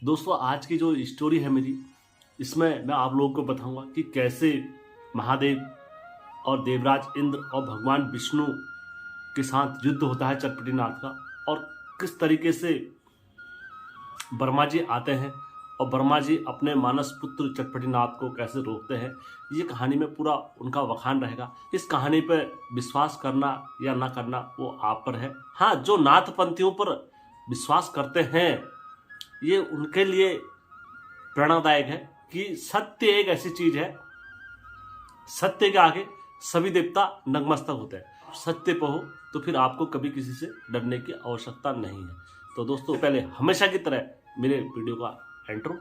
दोस्तों आज की जो स्टोरी है मेरी, इसमें मैं आप लोगों को बताऊंगा कि कैसे महादेव और देवराज इंद्र और भगवान विष्णु के साथ युद्ध होता है चटपटीनाथ का, और किस तरीके से ब्रह्मा जी आते हैं और ब्रह्मा जी अपने मानस पुत्र चटपटीनाथ को कैसे रोकते हैं। ये कहानी में पूरा उनका वखान रहेगा। इस कहानी पर विश्वास करना या ना करना वो आप पर है। हाँ, जो नाथपंथियों पर विश्वास करते हैं ये उनके लिए प्रेरणादायक है कि सत्य एक ऐसी चीज है, सत्य के आगे सभी देवता नतमस्तक होते हैं। सत्य पर हो तो फिर आपको कभी किसी से डरने की आवश्यकता नहीं है। तो दोस्तों पहले हमेशा की तरह मेरे वीडियो का इंट्रो।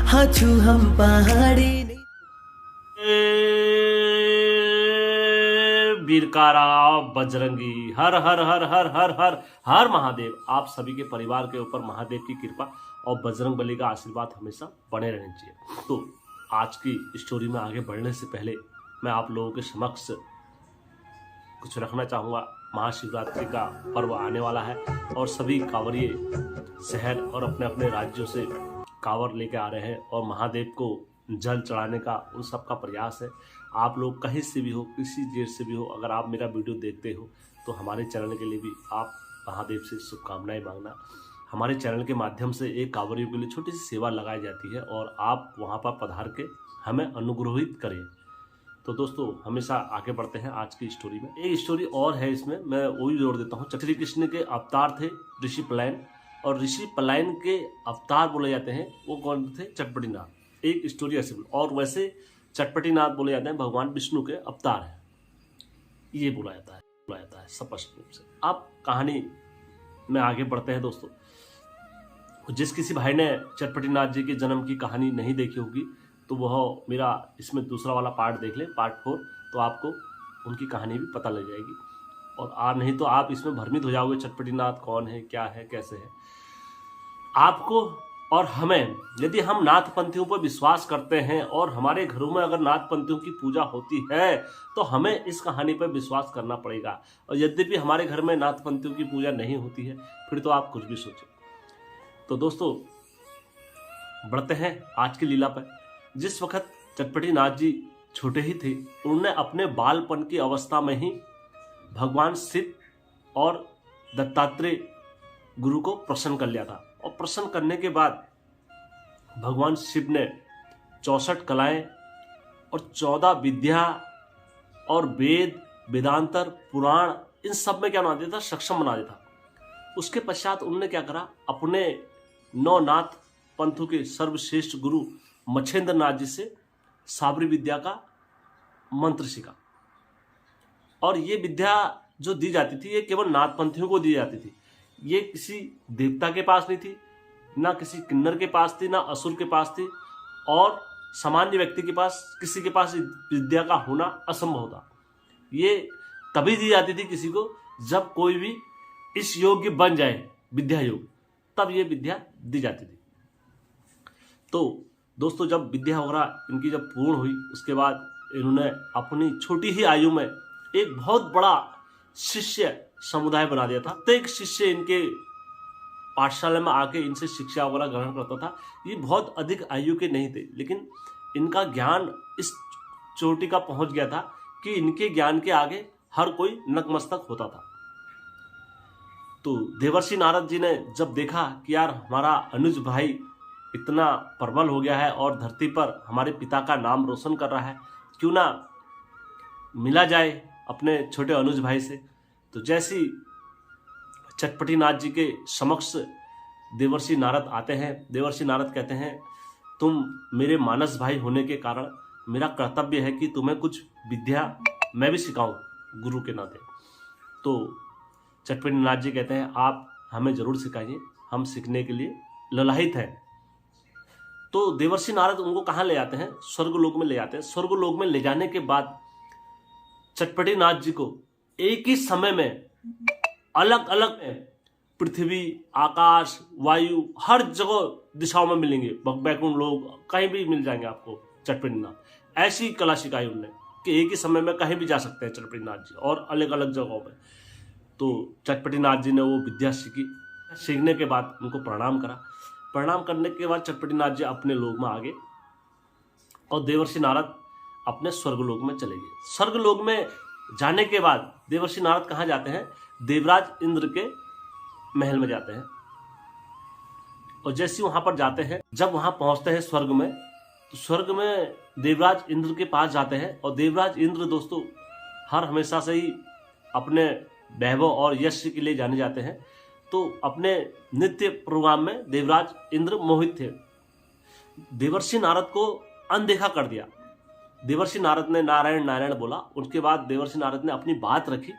हाचू हम पहाड़ी। बीरकारा बजरंगी, हर हर हर हर हर हर हर महादेव। आप सभी के परिवार के ऊपर महादेव की कृपा और बजरंग बली का आशीर्वाद हमेशा बने रहने चाहिए। तो आज की स्टोरी में आगे बढ़ने से पहले मैं आप लोगों के समक्ष कुछ रखना चाहूँगा। महाशिवरात्रि का पर्व आने वाला है और सभी कांवरिये शहर और अपने अपने राज्यों से कांवर लेके आ रहे हैं और महादेव को जल चढ़ाने का उन सब का प्रयास है। आप लोग कहीं से भी हो, किसी देश से भी हो, अगर आप मेरा वीडियो देखते हो तो हमारे चैनल के लिए भी आप महादेव से शुभकामनाएं मांगना। हमारे चैनल के माध्यम से एक कांवरियों के लिए छोटी सी सेवा लगाई जाती है और आप वहां पर पधार के हमें अनुग्रहित करें। तो दोस्तों हमेशा आगे बढ़ते हैं आज की स्टोरी में। एक स्टोरी और है इसमें, मैं वो भी जोड़ देता हूँ। श्री कृष्ण के अवतार थे ऋषि पलायन, और ऋषि पलायन के अवतार बोले जाते हैं वो कौन थे? चटपटीनाथ। एक स्टोरी ऐसे, और वैसे चटपटीनाथ बोले जाते हैं भगवान विष्णु के अवतार है, ये बोला जाता है स्पष्ट रूप से। अब कहानी में आगे बढ़ते हैं दोस्तों। जिस किसी भाई ने चटपटीनाथ जी के जन्म की कहानी नहीं देखी होगी तो वह मेरा इसमें दूसरा वाला पार्ट देख ले, पार्ट 4, तो आपको उनकी कहानी भी पता लग जाएगी। और नहीं तो आप इसमें भ्रमित हो जाओगे चटपटीनाथ कौन है, क्या है, कैसे है। आपको और हमें, यदि हम नाथपंथियों पर विश्वास करते हैं और हमारे घरों में अगर नाथपंथियों की पूजा होती है तो हमें इस कहानी पर विश्वास करना पड़ेगा। और यद्यपि हमारे घर में नाथपंथियों की पूजा नहीं होती है फिर तो आप कुछ भी सोचें। तो दोस्तों बढ़ते हैं आज की लीला पर। जिस वक्त चटपटीनाथ जी छोटे ही थे, उन्होंने अपने बालपन की अवस्था में ही भगवान शिव और दत्तात्रेय गुरु को प्रसन्न कर लिया था। और प्रसन्न करने के बाद भगवान शिव ने 64 कलाएं और 14 विद्या और वेद, वेदांतर, पुराण, इन सब में क्या बना दिया था? सक्षम बना दिया था। उसके पश्चात उन्होंने क्या करा? अपने 9 नाथ पंथों के सर्वश्रेष्ठ गुरु मच्छेंद्र नाथ जी से साबरी विद्या का मंत्र सीखा। और ये विद्या जो दी जाती थी ये केवल नाथपंथियों को दी जाती थी। ये किसी देवता के पास नहीं थी, ना किसी किन्नर के पास थी, ना असुर के पास थी, और सामान्य व्यक्ति के पास, किसी के पास विद्या का होना असंभव था। ये तभी दी जाती थी किसी को जब कोई भी इस योग्य बन जाए, विद्या योग, तब ये विद्या दी जाती थी। तो दोस्तों जब विद्या वगैरह इनकी जब पूर्ण हुई उसके बाद इन्होंने अपनी छोटी ही आयु में एक बहुत बड़ा शिष्य समुदाय बना दिया था। तो एक शिष्य इनके पाठशाला में आके इनसे शिक्षा वगैरह ग्रहण करता था। ये बहुत अधिक आयु के नहीं थे, लेकिन इनका ज्ञान इस चोटी का पहुंच गया था कि इनके ज्ञान के आगे हर कोई नतमस्तक होता था। तो देवर्षि नारद जी ने जब देखा कि यार हमारा अनुज भाई इतना प्रबल हो गया है और धरती पर हमारे पिता का नाम रोशन कर रहा है, क्यों ना मिला जाए अपने छोटे अनुज भाई से। तो जैसी चटपटीनाथ जी के समक्ष देवर्षि नारद आते हैं, देवर्षि नारद कहते हैं तुम मेरे मानस भाई होने के कारण मेरा कर्तव्य है कि तुम्हें कुछ विद्या मैं भी सिखाऊं गुरु के नाते। तो चटपटीनाथ जी कहते हैं आप हमें जरूर सिखाइए, हम सीखने के लिए ललाहित हैं। तो देवर्षि नारद उनको कहाँ ले जाते हैं? स्वर्गलोक में ले जाते हैं। स्वर्गलोक में ले जाने के बाद चटपटीनाथ जी को एक ही समय में अलग अलग पृथ्वी, आकाश, वायु, हर जगह दिशाओं में मिलेंगे, बैकुंठ लोग कहीं भी मिल जाएंगे आपको चटपटीनाथ। ऐसी कला सिखाई उनने कि एक ही समय में कहीं भी जा सकते हैं चटपटीनाथ जी, और अलग अलग जगहों में। तो चटपटीनाथ जी ने वो विद्या सीखी। सीखने के बाद उनको प्रणाम करा। प्रणाम करने के बाद चटपटीनाथ जी अपने लोक में आ गए और देवर्षि नारद अपने स्वर्गलोक में चले गए। स्वर्गलोक में जाने के बाद देवर्षि नारद कहाँ जाते हैं? देवराज इंद्र के महल में जाते हैं। और जैसे वहां पर जाते हैं, जब वहां पहुंचते हैं स्वर्ग में, तो स्वर्ग में देवराज इंद्र के पास जाते हैं। और देवराज इंद्र दोस्तों हर हमेशा से ही अपने वैभव और यश के लिए जाने जाते हैं। तो अपने नित्य प्रोग्राम में देवराज इंद्र मोहित थे। देवर्षि नारद को अनदेखा कर दिया। देवर्षि नारद ने नारायण नारायण बोला, उसके बाद देवर्षि नारद ने अपनी बात रखी,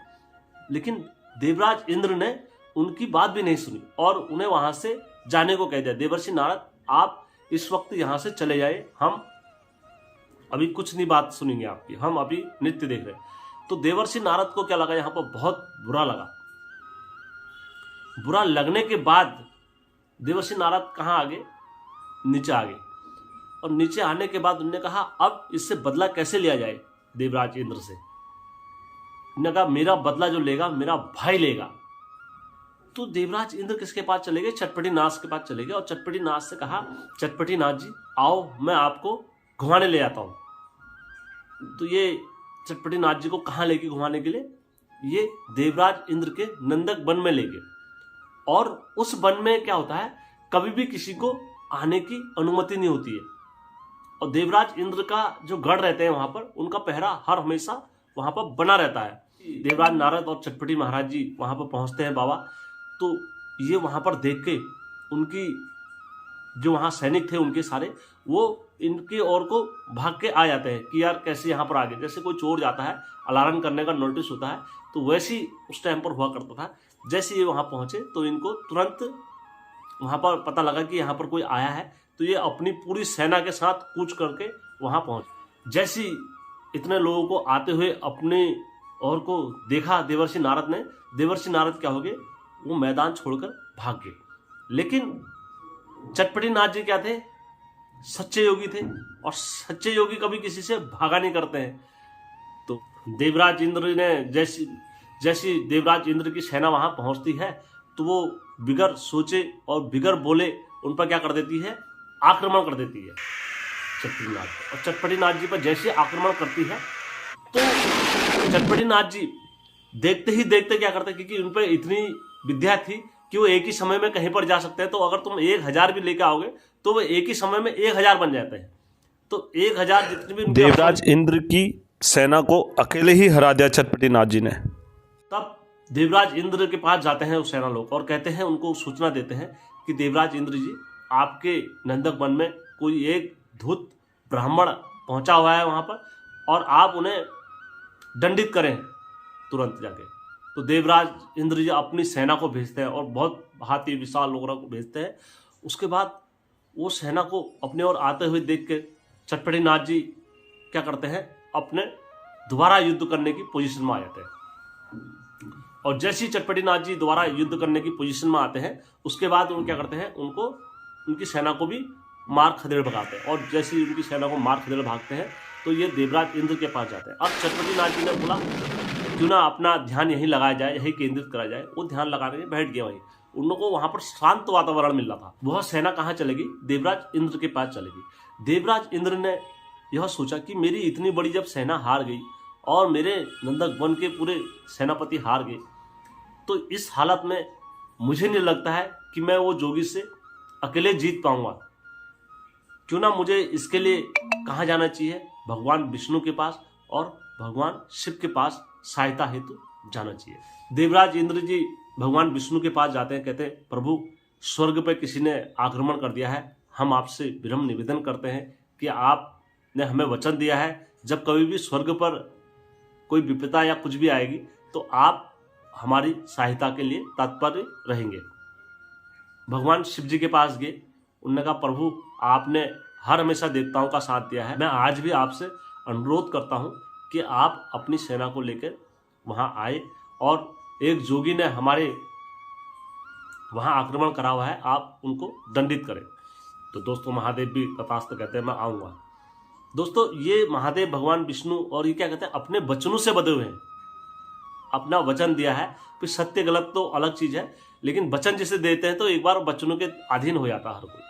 लेकिन देवराज इंद्र ने उनकी बात भी नहीं सुनी और उन्हें वहां से जाने को कह दिया। देवर्षि नारद आप इस वक्त यहां से चले जाए, हम अभी कुछ नहीं बात सुनेंगे आपकी, हम अभी नृत्य देख रहे हैं। तो देवर्षि नारद को क्या लगा, यहां पर बहुत बुरा लगा। बुरा लगने के बाद देवर्षि नारद कहाँ आ गए? नीचे आ गए। और नीचे आने के बाद उन्होंने कहा अब इससे बदला कैसे लिया जाए देवराज इंद्र से। उन्होंने कहा मेरा बदला जो लेगा मेरा भाई लेगा। तो देवराज इंद्र किसके पास चले गए? चटपटीनाथ के पास चले गए और चटपटीनाथ से कहा चटपटीनाथ जी आओ मैं आपको घुमाने ले आता हूं। तो ये चटपटीनाथ जी को कहाँ लेके घुमाने के लिए? ये देवराज इंद्र के नंदक वन में ले गए। और उस वन में क्या होता है, कभी भी किसी को आने की अनुमति नहीं होती है। और देवराज इंद्र का जो गढ़ रहते हैं वहां पर, उनका पहरा हर हमेशा वहां पर बना रहता है। देवराज नारद और चटपटी महाराज जी वहां पर पहुंचते हैं बाबा। तो ये वहां पर देख के उनकी जो वहां सैनिक थे उनके सारे, वो इनके ओर को भाग के आ जाते हैं कि यार कैसे यहाँ पर आ गए। जैसे कोई चोर जाता है, अलार्म करने का नोटिस होता है, तो वैसे ही उस टाइम पर हुआ करता था। जैसे ये वहां पहुंचे तो इनको तुरंत वहां पर पता लगा कि यहाँ पर कोई आया है। तो ये अपनी पूरी सेना के साथ कूच करके वहां पहुंचे। जैसे इतने लोगों को आते हुए अपने और को देखा देवर्षि नारद ने, देवर्षि नारद क्या हो गए, वो मैदान छोड़कर भाग गए। लेकिन चटपटीनाथ जी क्या थे? सच्चे योगी थे, और सच्चे योगी कभी किसी से भागा नहीं करते हैं। तो देवराज इंद्र ने जैसी देवराज इंद्र की सेना वहां पहुंचती है, तो वो बिगर सोचे और बिगर बोले उन पर क्या कर देती है? आक्रमण कर देती है चटपटीनाथ। और चटपटीनाथ जी पर जैसे आक्रमण करती है तो चटपटीनाथ जी देखते ही देखते क्या करते, क्योंकि उन पर इतनी विद्या थी कि वो एक ही समय में कहीं पर जा सकते हैं। तो अगर तुम 1000 भी लेकर आओगे तो वो एक ही समय में 1000 बन जाते हैं। तो 1000 जितने भी देवराज इंद्र की सेना को अकेले ही हरा दिया चटपटीनाथ जी ने। तब देवराज इंद्र के पास जाते हैं उस सेना लोग और कहते हैं, उनको सूचना देते हैं कि देवराज इंद्र जी आपके नंदक वन में कोई एक धूत ब्राह्मण पहुंचा हुआ है वहां पर, और आप उन्हें दंडित करें तुरंत जाके। तो देवराज इंद्र जी अपनी सेना को भेजते हैं और बहुत हाथी विशाल लोगों को भेजते हैं। उसके बाद वो सेना को अपने ओर आते हुए देख के चटपटीनाथ जी क्या करते हैं, अपने दोबारा युद्ध करने की पोजीशन में आ जाते हैं। और जैसे ही चटपटीनाथ जी दोबारा युद्ध करने की पोजीशन में आते हैं, उसके बाद वो क्या करते हैं, उनको उनकी सेना को भी मार खदेड़ भगाते हैं। और जैसे ही उनकी सेना को मार खदेड़ भागते हैं तो ये देवराज इंद्र के पास जाते हैं। अब चटपटीनाथ जी ने बोला क्यों ना अपना ध्यान यहीं लगाया जाए, यहीं केंद्रित करा जाए। वो ध्यान लगाने में बैठ गया वहीं। उन लोगों को वहां पर शांत वातावरण मिल रहा था। वह सेना कहाँ चलेगी? देवराज इंद्र के पास चलेगी। देवराज इंद्र ने यह सोचा कि मेरी इतनी बड़ी जब सेना हार गई और मेरे नंदक वन के पूरे सेनापति हार गए, तो इस हालत में मुझे नहीं लगता है कि मैं वो जोगी से अकेले जीत पाऊंगा। क्यों ना मुझे इसके लिए कहाँ जाना चाहिए? भगवान विष्णु के पास और भगवान शिव के पास सहायता हेतु जाना चाहिए। देवराज इंद्र जी भगवान विष्णु के पास जाते हैं, कहते हैं प्रभु स्वर्ग पर किसी ने आक्रमण कर दिया है। हम आपसे विनम्र निवेदन करते हैं कि आपने हमें वचन दिया है जब कभी भी स्वर्ग पर कोई विपदा या कुछ भी आएगी तो आप हमारी सहायता के लिए तत्पर रहेंगे। भगवान शिव जी के पास गए। उन्होंने कहा प्रभु आपने हर हमेशा देवताओं का साथ दिया है, मैं आज भी आपसे अनुरोध करता हूं कि आप अपनी सेना को लेकर वहां आए और एक जोगी ने हमारे वहां आक्रमण करा हुआ है, आप उनको दंडित करें। तो दोस्तों महादेव भी तथास्तु कहते हैं मैं आऊँगा। दोस्तों ये महादेव भगवान विष्णु और ये क्या कहते हैं अपने वचनों से बंधे हुए हैं, अपना वचन दिया है। फिर सत्य गलत तो अलग चीज़ है, लेकिन वचन जिसे देते हैं तो एक बार वचनों के अधीन हो जाता है हर कोई।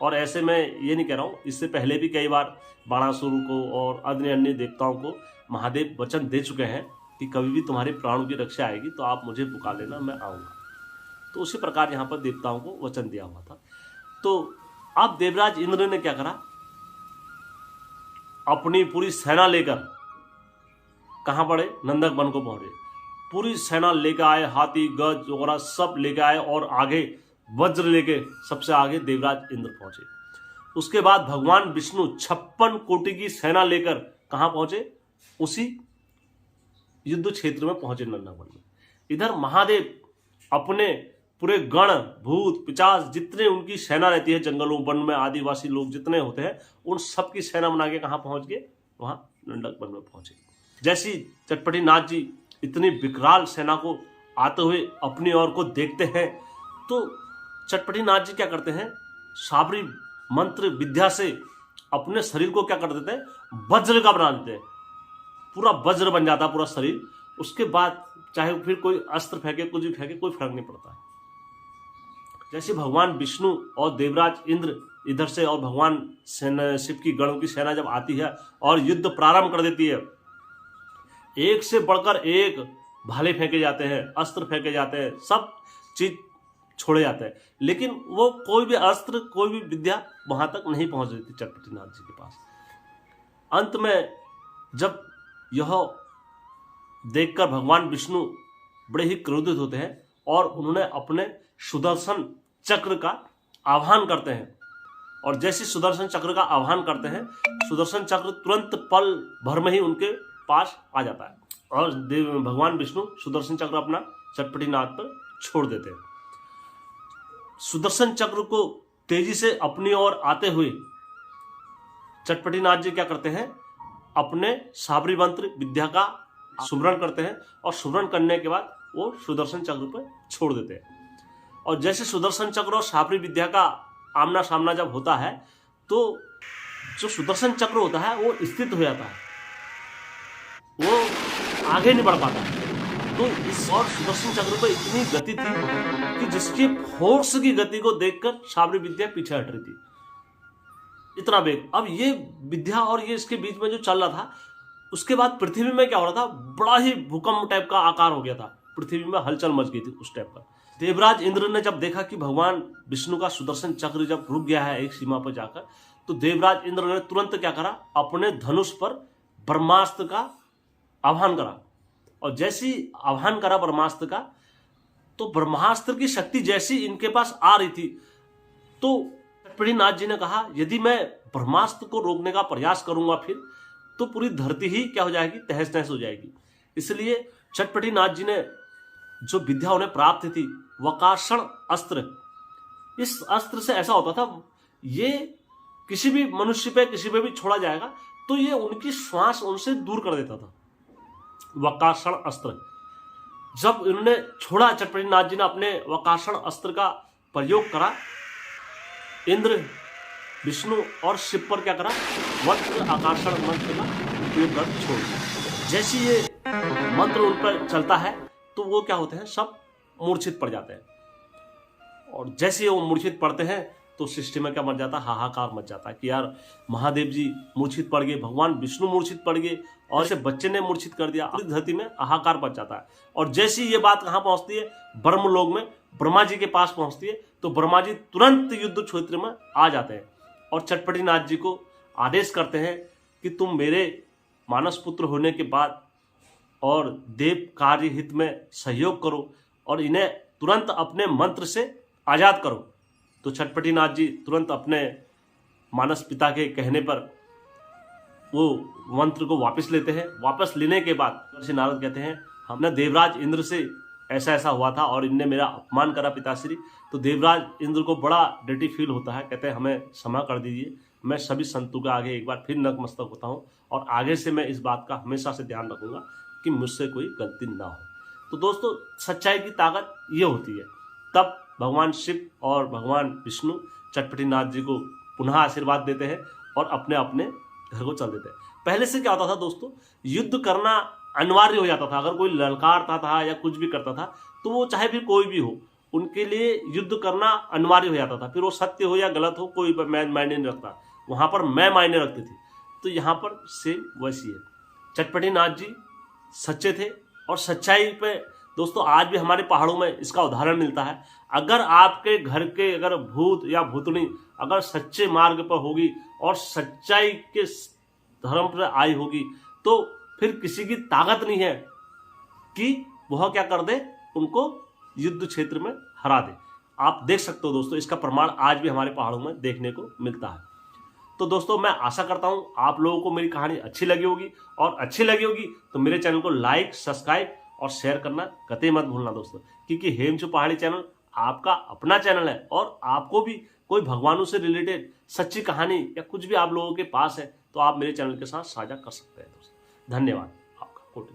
और ऐसे मैं ये नहीं कह रहा हूँ, इससे पहले भी कई बार बाणासुर को और अन्य अन्य देवताओं को महादेव वचन दे चुके हैं कि कभी भी तुम्हारे प्राणों की रक्षा आएगी तो आप मुझे पुकार लेना, मैं आऊँगा। तो उसी प्रकार यहाँ पर देवताओं को वचन दिया हुआ था। तो अब देवराज इंद्र ने क्या करा, अपनी पूरी सेना लेकर कहाँ पड़े, नंदक वन को पहुंचे। पूरी सेना लेकर आए, हाथी गज वगैरह सब लेकर आए और आगे वज्र लेके सबसे आगे देवराज इंद्र पहुंचे। उसके बाद भगवान विष्णु 56 कोटि की सेना लेकर कहाँ पहुंचे, उसी युद्ध क्षेत्र में पहुंचे नंदक वन में। इधर महादेव अपने पूरे गण भूत पिशाच जितने उनकी सेना रहती है जंगलों वन में आदिवासी लोग जितने होते हैं उन सब की सेना बना के कहाँ पहुंच गए, वहां नंदक वन में पहुंचे। जैसी चटपटी नाथ जी इतनी विकराल सेना को आते हुए अपनी ओर को देखते हैं तो चटपटी नाथ जी क्या करते हैं, साबरी मंत्र विद्या से अपने शरीर को क्या कर देते हैं, वज्र का बना देते हैं। पूरा वज्र बन जाता है पूरा शरीर। उसके बाद चाहे फिर कोई अस्त्र फेंके कुछ भी फेंके कोई फर्क नहीं पड़ता है। जैसे भगवान विष्णु और देवराज इंद्र इधर से और भगवान शिव की गणों की सेना जब आती है और युद्ध प्रारंभ कर देती है, एक से बढ़कर एक भाले फेंके जाते हैं, अस्त्र फेंके जाते हैं, सब चीज छोड़े जाते हैं, लेकिन वो कोई भी अस्त्र कोई भी विद्या वहां तक नहीं पहुंच रही थी चटपटी नाथ जी के पास। अंत में जब यह देखकर भगवान विष्णु बड़े ही क्रोधित होते हैं और उन्होंने अपने सुदर्शन चक्र का आह्वान करते हैं। और जैसे सुदर्शन चक्र का आह्वान करते हैं, सुदर्शन चक्र तुरंत पल भर में ही उनके पास आ जाता है और भगवान विष्णु सुदर्शन चक्र अपना चटपटी नाथ पर छोड़ देते हैं। सुदर्शन चक्र को तेजी से अपनी ओर आते हुए चटपटी नाथ जी क्या करते हैं, अपने साबरी मंत्र विद्या का सुमरण करते हैं और सुमरण करने के बाद वो सुदर्शन चक्र पर छोड़ देते हैं। और जैसे सुदर्शन चक्र और साबरी विद्या का आमना सामना जब होता है तो जो सुदर्शन चक्र होता है वो स्थित हो जाता है, वो आगे नहीं बढ़ पाता है। तो इस और सुदर्शन चक्र पर इतनी गति थी कि जिसकी फोर्स की गति को देखकर साबरी विद्या पीछे हट रही थी, इतना वेग। अब ये विद्या और ये इसके बीच में जो चल रहा था, उसके बाद पृथ्वी में क्या हो रहा था, बड़ा ही भूकंप टाइप का आकार हो गया था, पृथ्वी में हलचल मच गई थी उस टाइप का। देवराज इंद्र ने जब देखा कि भगवान विष्णु का सुदर्शन चक्र जब रुक गया है एक सीमा पर जाकर, तो देवराज इंद्र ने तुरंत क्या करा, अपने धनुष पर ब्रह्मास्त्र का आह्वान करा। और जैसी आह्वान करा ब्रह्मास्त्र का, तो ब्रह्मास्त्र की शक्ति जैसी इनके पास आ रही थी, तो चटपटी नाथ जी ने कहा यदि मैं ब्रह्मास्त्र को रोकने का प्रयास करूंगा फिर तो पूरी धरती ही क्या हो जाएगी, तहस नहस हो जाएगी। इसलिए चटपटी नाथ जी ने जो विद्या उन्हें प्राप्त थी, वकाषण अस्त्र, इस अस्त्र से ऐसा होता था ये किसी भी मनुष्य पे किसी पे भी छोड़ा जाएगा तो ये उनकी श्वास उनसे दूर कर देता था। वकाषण अस्त्र जब इन्होंने छोड़ा, चटपटी नाथ जी ने अपने वकाषण अस्त्र का प्रयोग करा, इंद्र विष्णु और शिव पर क्या करा, वक्र आकर्षण मंत्र का उपयोग कर छोड़ दिया। जैसे ये मंत्र उन पर चलता है तो वो क्या होते हैं, सब मूर्छित पड़ जाते हैं। और जैसे वो मूर्छित पड़ते हैं तो सृष्टि में क्या मच जाता है, हाहाकार मच जाता है कि यार महादेव जी मूर्छित पड़ गए, भगवान विष्णु मूर्छित पड़ गए और इसे बच्चे ने मूर्छित कर दिया। पूरी धरती में हाहाकार मच जाता है। और जैसी ये बात कहाँ पहुंचती है, ब्रह्मलोक में ब्रह्मा जी के पास पहुंचती है, तो ब्रह्मा जी तुरंत युद्ध क्षेत्र में आ जाते हैं और चटपटी नाथ जी को आदेश करते हैं कि तुम मेरे मानस पुत्र होने के बाद और देव कार्य हित में सहयोग करो और इन्हें तुरंत अपने मंत्र से आजाद करो। तो चटपटी नाथ जी तुरंत अपने मानस पिता के कहने पर वो मंत्र को वापस लेते हैं। वापस लेने के बाद नारद कहते हैं हमने देवराज इंद्र से ऐसा ऐसा हुआ था और इनने मेरा अपमान करा पिताश्री। तो देवराज इंद्र को बड़ा डर्टी फील होता है, कहते हैं हमें क्षमा कर दीजिए, मैं सभी संतों के आगे एक बार फिर नतमस्तक होता हूँ और आगे से मैं इस बात का हमेशा से ध्यान रखूंगा कि मुझसे कोई गलती ना हो। तो दोस्तों सच्चाई की ताकत ये होती है। तब भगवान शिव और भगवान विष्णु चटपटी नाथ जी को पुनः आशीर्वाद देते हैं और अपने अपने घर को चल देते हैं। पहले से क्या होता था दोस्तों, युद्ध करना अनिवार्य हो जाता था। अगर कोई ललकारता था या कुछ भी करता था तो वो चाहे फिर कोई भी हो, उनके लिए युद्ध करना अनिवार्य हो जाता था। फिर वो सत्य हो या गलत हो, कोई मायने नहीं रखता, वहां पर मैं मायने रखती थी। तो यहाँ पर सेम वैसी है। चटपटी नाथ जी सच्चे थे और सच्चाई पे दोस्तों आज भी हमारे पहाड़ों में इसका उदाहरण मिलता है। अगर आपके घर के अगर भूत या भूतनी अगर सच्चे मार्ग पर होगी और सच्चाई के धर्म पर आई होगी तो फिर किसी की ताकत नहीं है कि वह क्या कर दे, उनको युद्ध क्षेत्र में हरा दे। आप देख सकते हो दोस्तों, इसका प्रमाण आज भी हमारे पहाड़ों में देखने को मिलता है। तो दोस्तों मैं आशा करता हूं आप लोगों को मेरी कहानी अच्छी लगी होगी, और अच्छी लगी होगी तो मेरे चैनल को लाइक, सब्सक्राइब और शेयर करना कतई मत भूलना दोस्तों, क्योंकि हेमचू पहाड़ी चैनल आपका अपना चैनल है और आपको भी कोई भगवानों से रिलेटेड सच्ची कहानी या कुछ भी आप लोगों के पास है तो आप मेरे चैनल के साथ साझा कर सकते हैं दोस्तों। धन्यवाद आपका। कोटि।